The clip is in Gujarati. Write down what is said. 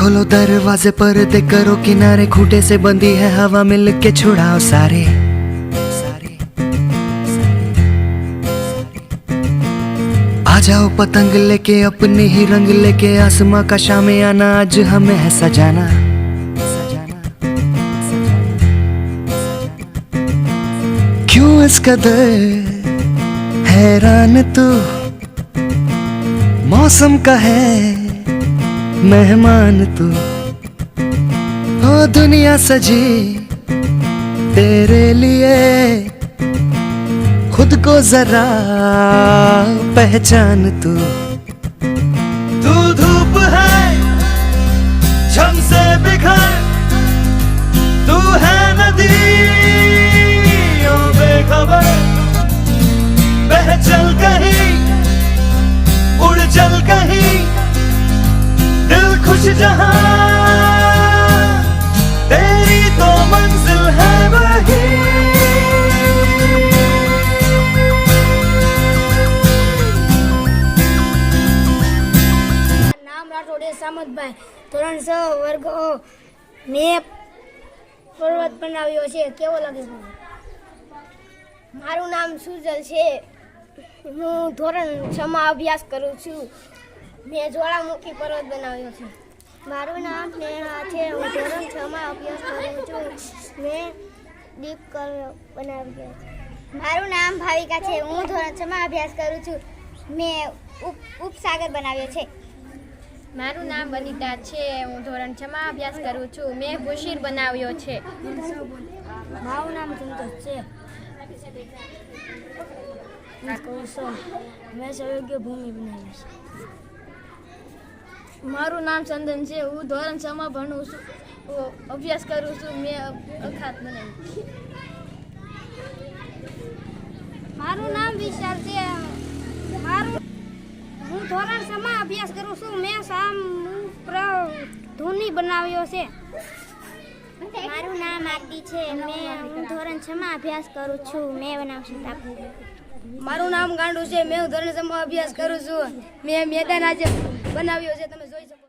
खोलो दरवाजे पर्दे करो किनारे, खूंटे से बंधी है हवा मिल के छुड़ाओ सारे। आ जाओ पतंग लेके अपने ही रंग लेके, आसमां का शामियाना आज हमें है सजाना। क्यों इस कदर हैरान तू, मौसम का है मेहमान तू। ओ दुनिया सजी तेरे लिए, खुद को जरा पहचान तू। तू धूप है झम से बिखर, तू है नदी ओ बेखबर। बह चल कहीं उड़ चल कहीं, दिल खुश जहां तेरी तो मंजिल है वही। સામતભાઈ ધોરણ 6 વર્ગ મેં પર્વત બનાવ્યો છે. કેવો લાગે છે? મારું નામ સુજલ છે. હું ધોરણ 6 માં અભ્યાસ કરું છું. મેં જ્વાળામુખી પર્વત બનાવ્યો છે. મારું નામ નેહા છે. હું ધોરણ 6 માં અભ્યાસ કરું છું. મેં દીપ બનાવ્યો છે. મારું નામ ભાવિકા છે. હું ધોરણ 6 માં અભ્યાસ કરું છું. મેં ઉપસાગર બનાવ્યો છે. મારું નામ વનિતા છે. હું ધોરણ 6 માં અભ્યાસ કરું છું. મેં ખુશીર બનાવ્યો છે. મારું નામ સંતોષ છે. મેં સૌયોગ્ય ભૂમિ બનાવી છે. મારું નામ ચંદન છે. હું ધોરણ 6 માં ભણું છું, અભ્યાસ કરું છું. મેં અખાત બનાવી. મારું નામ વિશાલ છે. હું ધોરણ 6 માં અભ્યાસ કરું છું. મેં ધૂની બનાવ્યો છે. મારું નામ આરતી છે. હું ધોરણ 6 માં અભ્યાસ કરું છું. મેં બનાવશું ટાપુ. મારું નામ ગાંડુ છે. મેં ધોરણ 6 માં અભ્યાસ કરું છું. મેં મેદાન આજે બનાવ્યો છે. તમે જોઈ શકો.